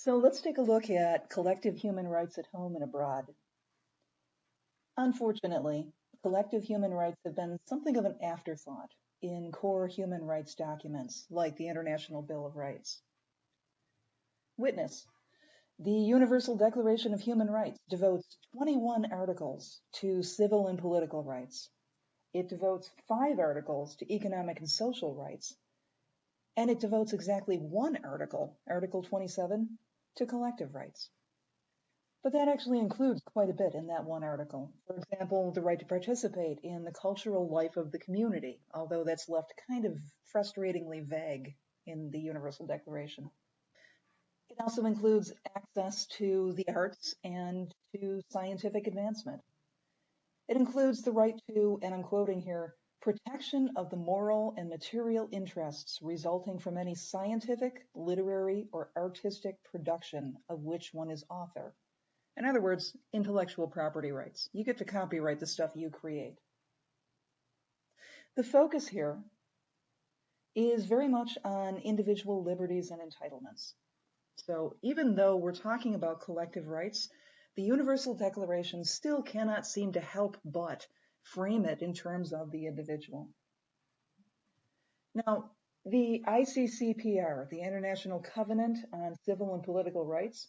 So let's take a look at collective human rights at home and abroad. Unfortunately, collective human rights have been something of an afterthought in core human rights documents like the International Bill of Rights. Witness, the Universal Declaration of Human Rights devotes 21 articles to civil and political rights. It devotes 5 articles to economic and social rights, and it devotes exactly 1 article, Article 27, to collective rights. But that actually includes quite a bit in that one article. For example, the right to participate in the cultural life of the community, although that's left kind of frustratingly vague in the Universal Declaration. It also includes access to the arts and to scientific advancement. It includes the right to, and I'm quoting here, protection of the moral and material interests resulting from any scientific, literary, or artistic production of which one is author. In other words, intellectual property rights. You get to copyright the stuff you create. The focus here is very much on individual liberties and entitlements. So even though we're talking about collective rights, the Universal Declaration still cannot seem to help but frame it in terms of the individual. Now, the ICCPR, the International Covenant on Civil and Political Rights,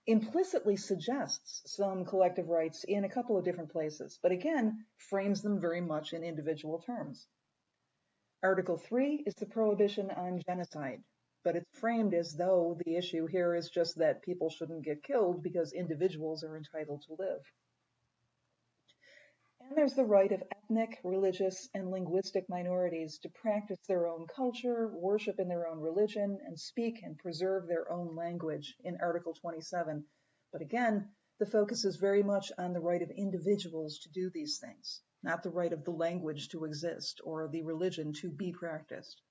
implicitly suggests some collective rights in a couple of different places, but again, frames them very much in individual terms. Article 3 is the prohibition on genocide, but it's framed as though the issue here is just that people shouldn't get killed because individuals are entitled to live. And there's the right of ethnic, religious, and linguistic minorities to practice their own culture, worship in their own religion, and speak and preserve their own language in Article 27. But again, the focus is very much on the right of individuals to do these things, not the right of the language to exist or the religion to be practiced.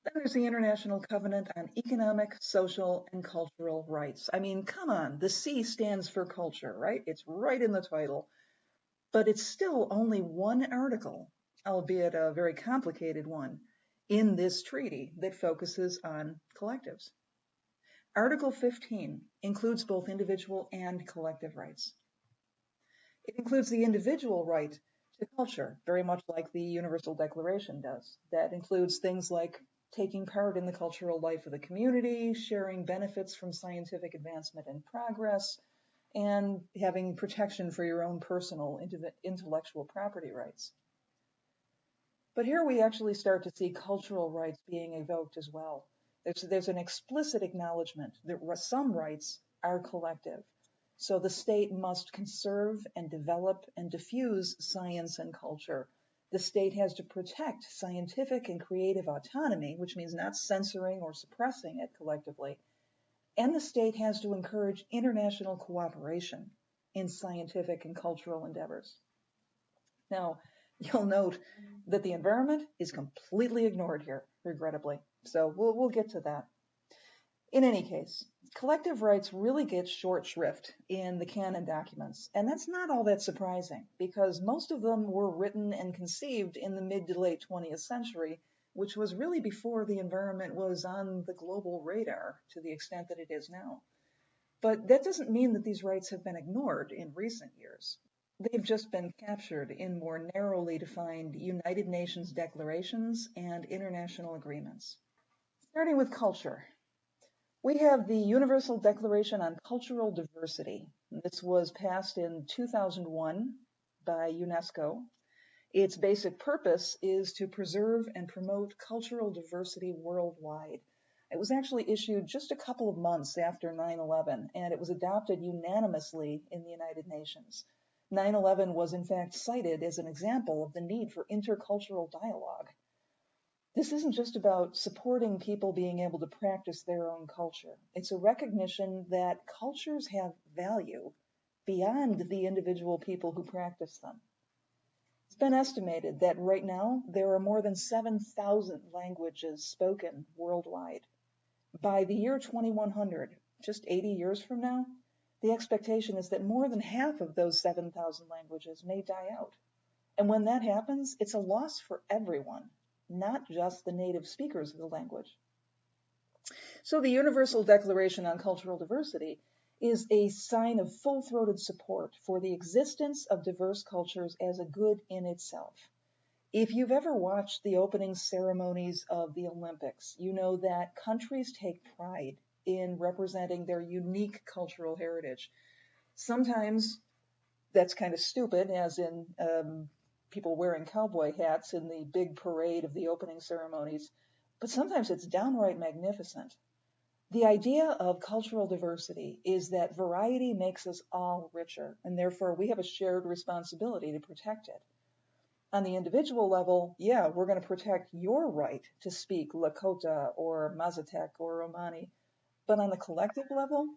Then there's the International Covenant on Economic, Social, and Cultural Rights. I mean, come on, the C stands for culture, right? It's right in the title. But it's still only one article, albeit a very complicated one, in this treaty that focuses on collectives. Article 15 includes both individual and collective rights. It includes the individual right to culture, very much like the Universal Declaration does. That includes things like taking part in the cultural life of the community, sharing benefits from scientific advancement and progress, and having protection for your own personal intellectual property rights. But here we actually start to see cultural rights being evoked as well. There's an explicit acknowledgement that some rights are collective. So the state must conserve and develop and diffuse science and culture. The state has to protect scientific and creative autonomy, which means not censoring or suppressing it collectively. And the state has to encourage international cooperation in scientific and cultural endeavors. Now, you'll note that the environment is completely ignored here, regrettably. So we'll get to that. In any case, collective rights really get short shrift in the canon documents, and that's not all that surprising because most of them were written and conceived in the mid to late 20th century, which was really before the environment was on the global radar to the extent that it is now. But that doesn't mean that these rights have been ignored in recent years. They've just been captured in more narrowly defined United Nations declarations and international agreements. Starting with culture. We have the Universal Declaration on Cultural Diversity. This was passed in 2001 by UNESCO. Its basic purpose is to preserve and promote cultural diversity worldwide. It was actually issued just a couple of months after 9/11, and it was adopted unanimously in the United Nations. 9/11 was in fact cited as an example of the need for intercultural dialogue. This isn't just about supporting people being able to practice their own culture. It's a recognition that cultures have value beyond the individual people who practice them. It's been estimated that right now there are more than 7,000 languages spoken worldwide. By the year 2100, just 80 years from now, the expectation is that more than half of those 7,000 languages may die out. And when that happens, it's a loss for everyone, not just the native speakers of the language. So the Universal Declaration on Cultural Diversity is a sign of full-throated support for the existence of diverse cultures as a good in itself. If you've ever watched the opening ceremonies of the Olympics, you know that countries take pride in representing their unique cultural heritage. Sometimes that's kind of stupid, as in people wearing cowboy hats in the big parade of the opening ceremonies, but sometimes it's downright magnificent. The idea of cultural diversity is that variety makes us all richer, and therefore we have a shared responsibility to protect it. On the individual level, yeah, we're going to protect your right to speak Lakota or Mazatec or Romani. But on the collective level,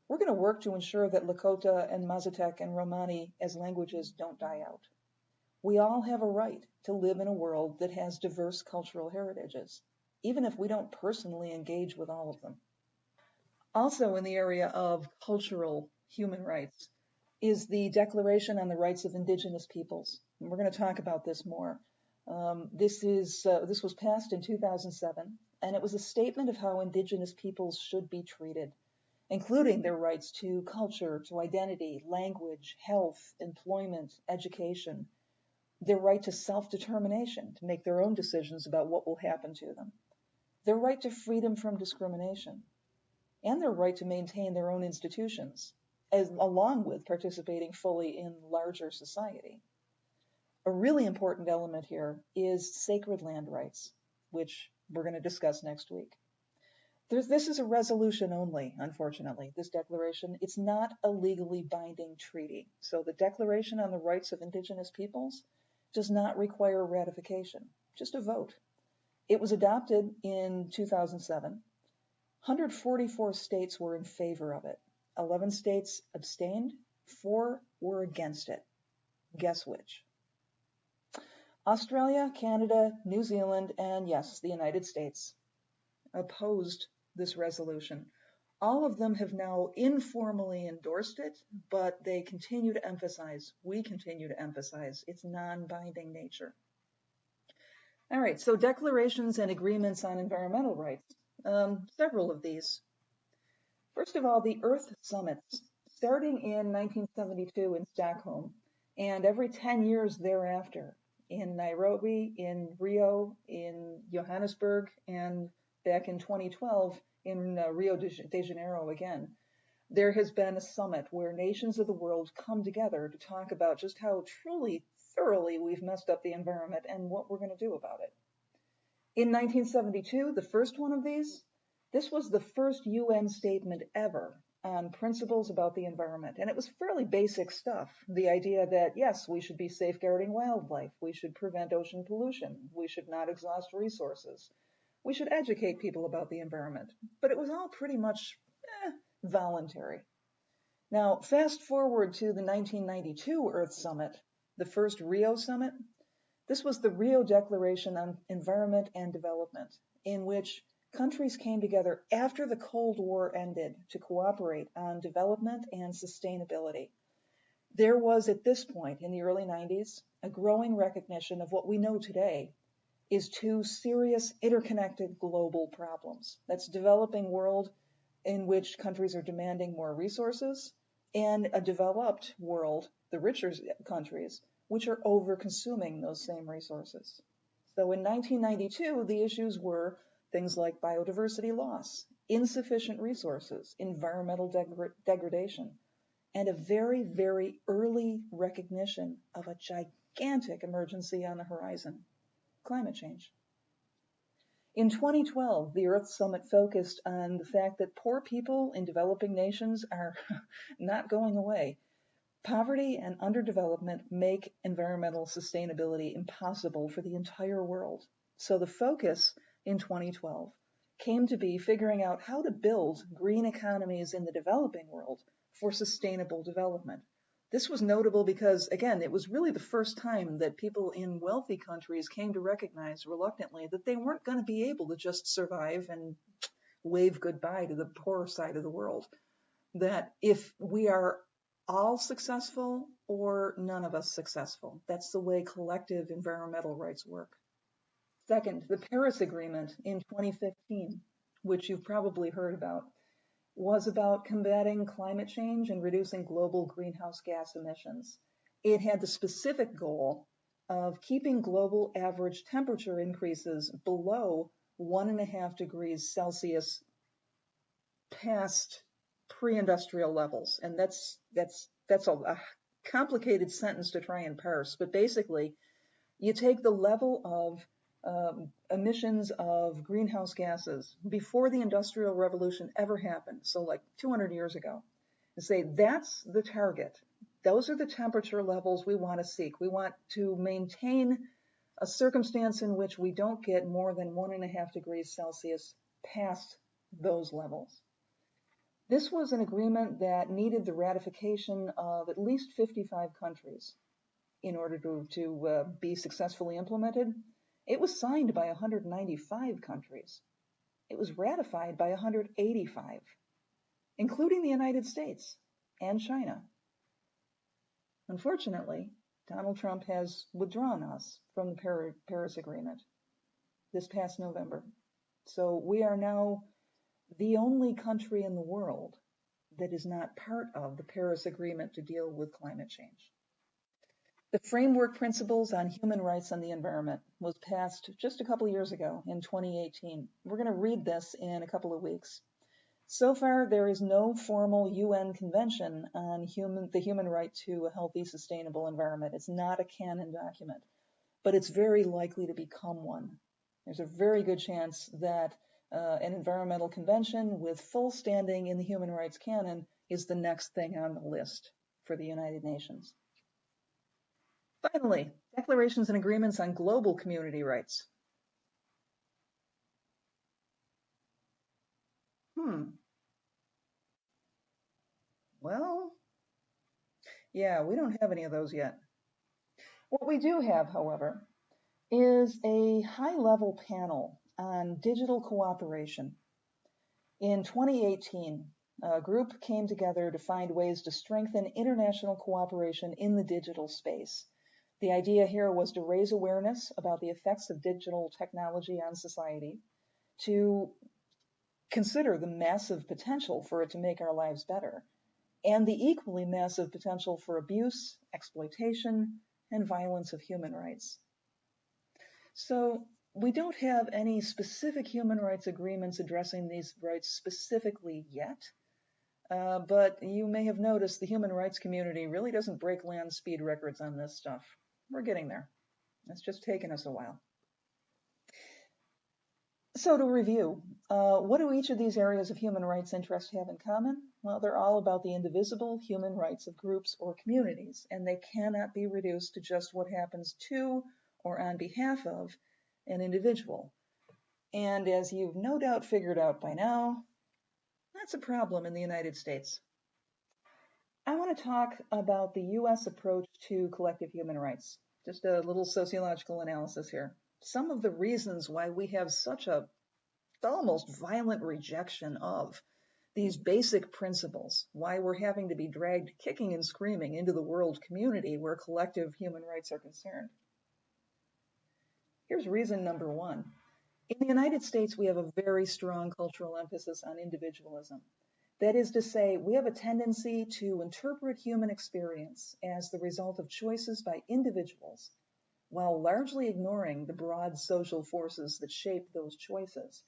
we're going to work to ensure that Lakota and Mazatec and Romani as languages don't die out. We all have a right to live in a world that has diverse cultural heritages, even if we don't personally engage with all of them. Also in the area of cultural human rights is the Declaration on the Rights of Indigenous Peoples. And we're going to talk about this more. This was passed in 2007, and it was a statement of how Indigenous peoples should be treated, including their rights to culture, to identity, language, health, employment, education, their right to self-determination, to make their own decisions about what will happen to them, their right to freedom from discrimination, and their right to maintain their own institutions, along with participating fully in larger society. A really important element here is sacred land rights, which we're going to discuss next week. This is a resolution only, unfortunately, this declaration. It's not a legally binding treaty. So the Declaration on the Rights of Indigenous Peoples does not require ratification, just a vote. It was adopted in 2007. 144 states were in favor of it. 11 states abstained, 4 were against it. Guess which? Australia, Canada, New Zealand, and yes, the United States opposed this resolution. All of them have now informally endorsed it, but we continue to emphasize its non-binding nature. All right, so declarations and agreements on environmental rights. Several of these. First of all, the Earth Summits, starting in 1972 in Stockholm, and every 10 years thereafter, in Nairobi, in Rio, in Johannesburg, and back in 2012 in Rio de Janeiro again. There has been a summit where nations of the world come together to talk about just how truly, thoroughly we've messed up the environment and what we're going to do about it. In 1972, the first one of these, this was the first UN statement ever on principles about the environment. And it was fairly basic stuff. The idea that, yes, we should be safeguarding wildlife. We should prevent ocean pollution. We should not exhaust resources. We should educate people about the environment. But it was all pretty much voluntary. Now, fast forward to the 1992 Earth Summit, the first Rio Summit. This was the Rio Declaration on Environment and Development, in which countries came together after the Cold War ended to cooperate on development and sustainability. There was, at this point in the early 90s, a growing recognition of what we know today is two serious interconnected global problems. That's developing world in which countries are demanding more resources, and a developed world, the richer countries, which are over-consuming those same resources. So in 1992, the issues were things like biodiversity loss, insufficient resources, environmental degradation, and a very, very early recognition of a gigantic emergency on the horizon, climate change. In 2012, the Earth Summit focused on the fact that poor people in developing nations are not going away. Poverty and underdevelopment make environmental sustainability impossible for the entire world. So the focus in 2012 came to be figuring out how to build green economies in the developing world for sustainable development. This was notable because, again, it was really the first time that people in wealthy countries came to recognize reluctantly that they weren't going to be able to just survive and wave goodbye to the poor side of the world. That if we are all successful or none of us successful, that's the way collective environmental rights work. Second, the Paris Agreement in 2015 which you've probably heard about, was about combating climate change and reducing global greenhouse gas emissions. It had the specific goal of keeping global average temperature increases below 1.5 degrees Celsius past pre-industrial levels. And that's a complicated sentence to try and parse, but basically you take the level of emissions of greenhouse gases before the Industrial Revolution ever happened, so like 200 years ago, and say that's the target. Those are the temperature levels we want to seek. We want to maintain a circumstance in which we don't get more than 1.5 degrees Celsius past those levels. This was an agreement that needed the ratification of at least 55 countries in order to be successfully implemented. It was signed by 195 countries. It was ratified by 185, including the United States and China. Unfortunately, Donald Trump has withdrawn us from the Paris Agreement this past November. So we are now the only country in the world that is not part of the Paris Agreement to deal with climate change. The Framework Principles on Human Rights and the Environment was passed just a couple years ago in 2018. We're going to read this in a couple of weeks. So far, there is no formal UN convention on the human right to a healthy, sustainable environment. It's not a canon document, but it's very likely to become one. There's a very good chance that an environmental convention with full standing in the human rights canon is the next thing on the list for the United Nations. Finally, declarations and agreements on global community rights. Well, yeah, we don't have any of those yet. What we do have, however, is a high-level panel on digital cooperation. In 2018, a group came together to find ways to strengthen international cooperation in the digital space. The idea here was to raise awareness about the effects of digital technology on society, to consider the massive potential for it to make our lives better, and the equally massive potential for abuse, exploitation, and violence of human rights. So we don't have any specific human rights agreements addressing these rights specifically yet, but you may have noticed the human rights community really doesn't break land speed records on this stuff. We're getting there. It's just taken us a while. So to review, what do each of these areas of human rights interest have in common? Well, they're all about the indivisible human rights of groups or communities, and they cannot be reduced to just what happens to or on behalf of an individual. And as you've no doubt figured out by now, that's a problem in the United States. I want to talk about the U.S. approach to collective human rights. Just a little sociological analysis here. Some of the reasons why we have such a almost violent rejection of these basic principles, why we're having to be dragged kicking and screaming into the world community where collective human rights are concerned. Here's reason number one. In the United States, we have a very strong cultural emphasis on individualism. That is to say, we have a tendency to interpret human experience as the result of choices by individuals, while largely ignoring the broad social forces that shape those choices.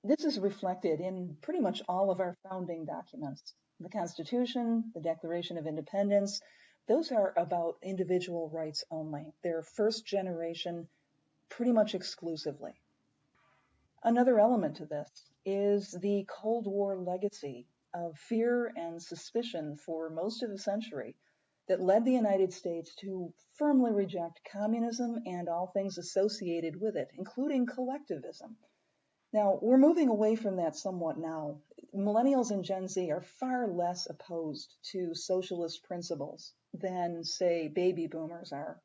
This is reflected in pretty much all of our founding documents. The Constitution, the Declaration of Independence, those are about individual rights only. They're first generation pretty much exclusively. Another element to this is the Cold War legacy of fear and suspicion for most of the century that led the United States to firmly reject communism and all things associated with it, including collectivism. Now, we're moving away from that somewhat now. Millennials and Gen Z are far less opposed to socialist principles than, say, baby boomers are.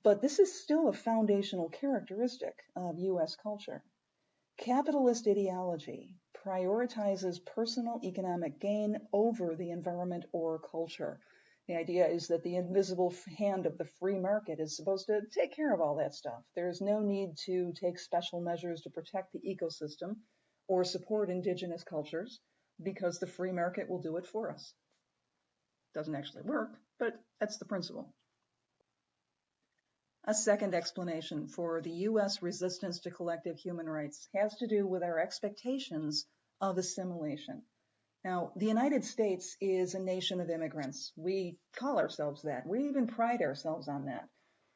But this is still a foundational characteristic of U.S. culture. Capitalist ideology prioritizes personal economic gain over the environment or culture. The idea is that the invisible hand of the free market is supposed to take care of all that stuff. There is no need to take special measures to protect the ecosystem or support indigenous cultures because the free market will do it for us. Doesn't actually work, but that's the principle. A second explanation for the US resistance to collective human rights has to do with our expectations of assimilation. Now, the United States is a nation of immigrants. We call ourselves that. We even pride ourselves on that.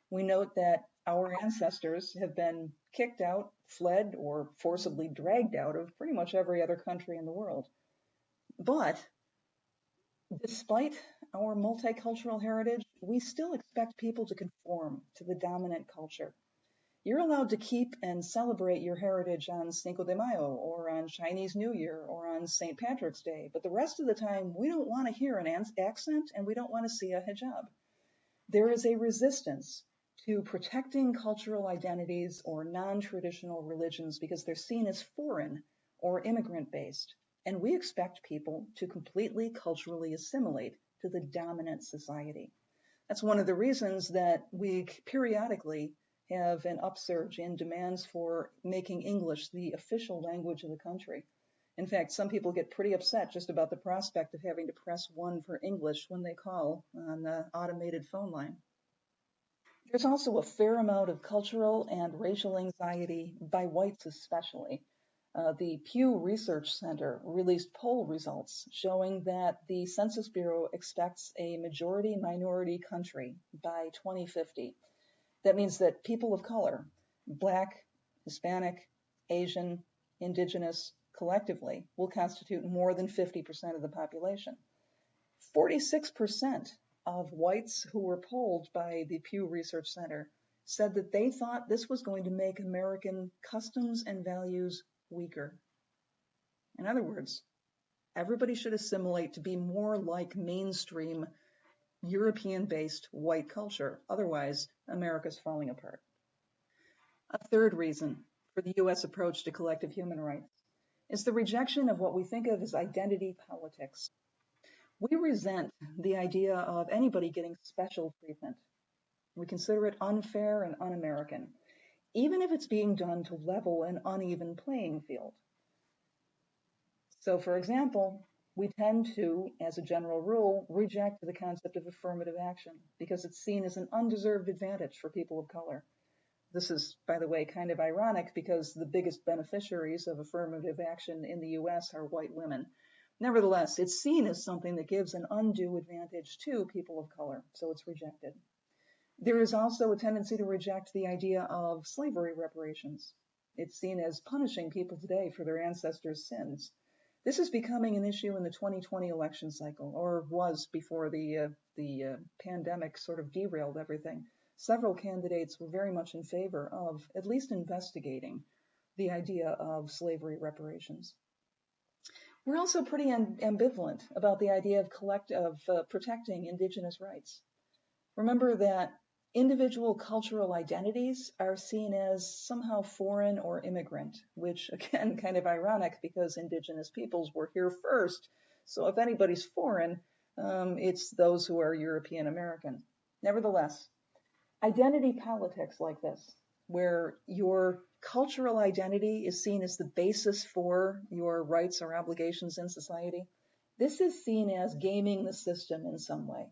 We note that our ancestors have been kicked out, fled, or forcibly dragged out of pretty much every other country in the world. But despite our multicultural heritage, we still expect people to conform to the dominant culture. You're allowed to keep and celebrate your heritage on Cinco de Mayo or on Chinese New Year or on St. Patrick's Day, but the rest of the time we don't want to hear an accent and we don't want to see a hijab. There is a resistance to protecting cultural identities or non-traditional religions because they're seen as foreign or immigrant-based, and we expect people to completely culturally assimilate to the dominant society. That's one of the reasons that we periodically have an upsurge in demands for making English the official language of the country. In fact, some people get pretty upset just about the prospect of having to press 1 for English when they call on the automated phone line. There's also a fair amount of cultural and racial anxiety by whites especially. The Pew Research Center released poll results showing that the Census Bureau expects a majority-minority country by 2050. That means that people of color, Black, Hispanic, Asian, Indigenous, collectively will constitute more than 50% of the population. 46% of whites who were polled by the Pew Research Center said that they thought this was going to make American customs and values weaker. In other words, everybody should assimilate to be more like mainstream European-based white culture. Otherwise, America's falling apart. A third reason for the U.S. approach to collective human rights is the rejection of what we think of as identity politics. We resent the idea of anybody getting special treatment. We consider it unfair and un-American, even if it's being done to level an uneven playing field. So, for example, we tend to, as a general rule, reject the concept of affirmative action because it's seen as an undeserved advantage for people of color. This is, by the way, kind of ironic because the biggest beneficiaries of affirmative action in the US are white women. Nevertheless, it's seen as something that gives an undue advantage to people of color, so it's rejected. There is also a tendency to reject the idea of slavery reparations. It's seen as punishing people today for their ancestors' sins. This is becoming an issue in the 2020 election cycle, or was before the pandemic sort of derailed everything. Several candidates were very much in favor of at least investigating the idea of slavery reparations. We're also pretty ambivalent about the idea of protecting indigenous rights. Remember that individual cultural identities are seen as somehow foreign or immigrant, which again, kind of ironic because indigenous peoples were here first. So if anybody's foreign, it's those who are European American. Nevertheless, identity politics like this, where your cultural identity is seen as the basis for your rights or obligations in society, this is seen as gaming the system in some way.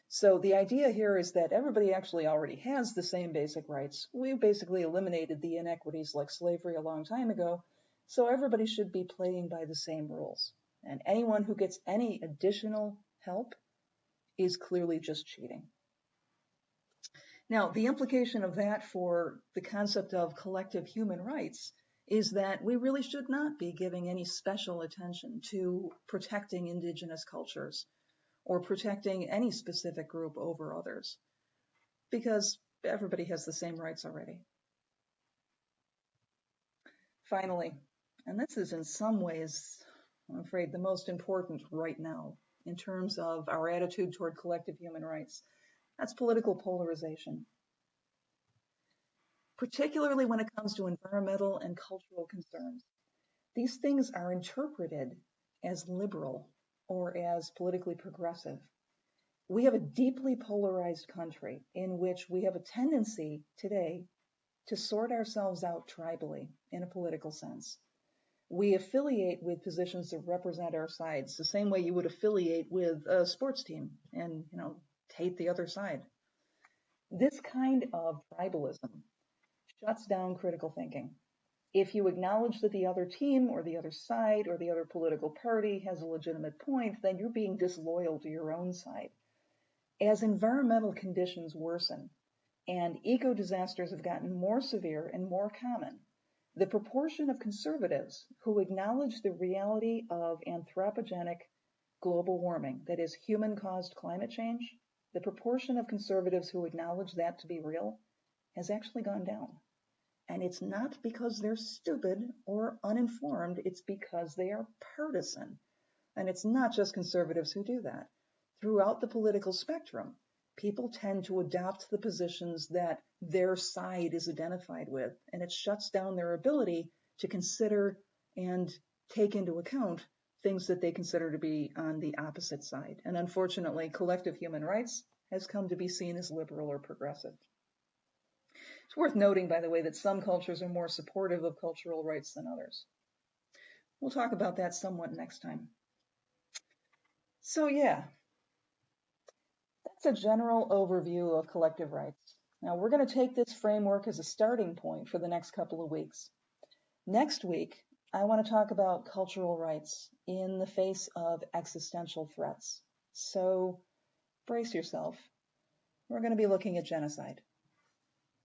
So the idea here is that everybody actually already has the same basic rights. We basically eliminated the inequities like slavery a long time ago, so everybody should be playing by the same rules. And anyone who gets any additional help is clearly just cheating. Now, the implication of that for the concept of collective human rights is that we really should not be giving any special attention to protecting indigenous cultures or protecting any specific group over others, because everybody has the same rights already. Finally, and this is in some ways, I'm afraid, the most important right now in terms of our attitude toward collective human rights, that's political polarization. Particularly when it comes to environmental and cultural concerns. These things are interpreted as liberal or as politically progressive. We have a deeply polarized country in which we have a tendency today to sort ourselves out tribally in a political sense. We affiliate with positions that represent our sides, the same way you would affiliate with a sports team and, hate the other side. This kind of tribalism shuts down critical thinking. If you acknowledge that the other team or the other side or the other political party has a legitimate point, then you're being disloyal to your own side. As environmental conditions worsen and eco disasters have gotten more severe and more common, the proportion of conservatives who acknowledge the reality of anthropogenic global warming, that is, human-caused climate change, the proportion of conservatives who acknowledge that to be real has actually gone down. And it's not because they're stupid or uninformed, it's because they are partisan. And it's not just conservatives who do that. Throughout the political spectrum, people tend to adopt the positions that their side is identified with, and it shuts down their ability to consider and take into account things that they consider to be on the opposite side. And unfortunately, collective human rights has come to be seen as liberal or progressive. It's worth noting, by the way, that some cultures are more supportive of cultural rights than others. We'll talk about that somewhat next time. So yeah, that's a general overview of collective rights. Now we're going to take this framework as a starting point for the next couple of weeks. Next week, I want to talk about cultural rights in the face of existential threats. So brace yourself. We're going to be looking at genocide.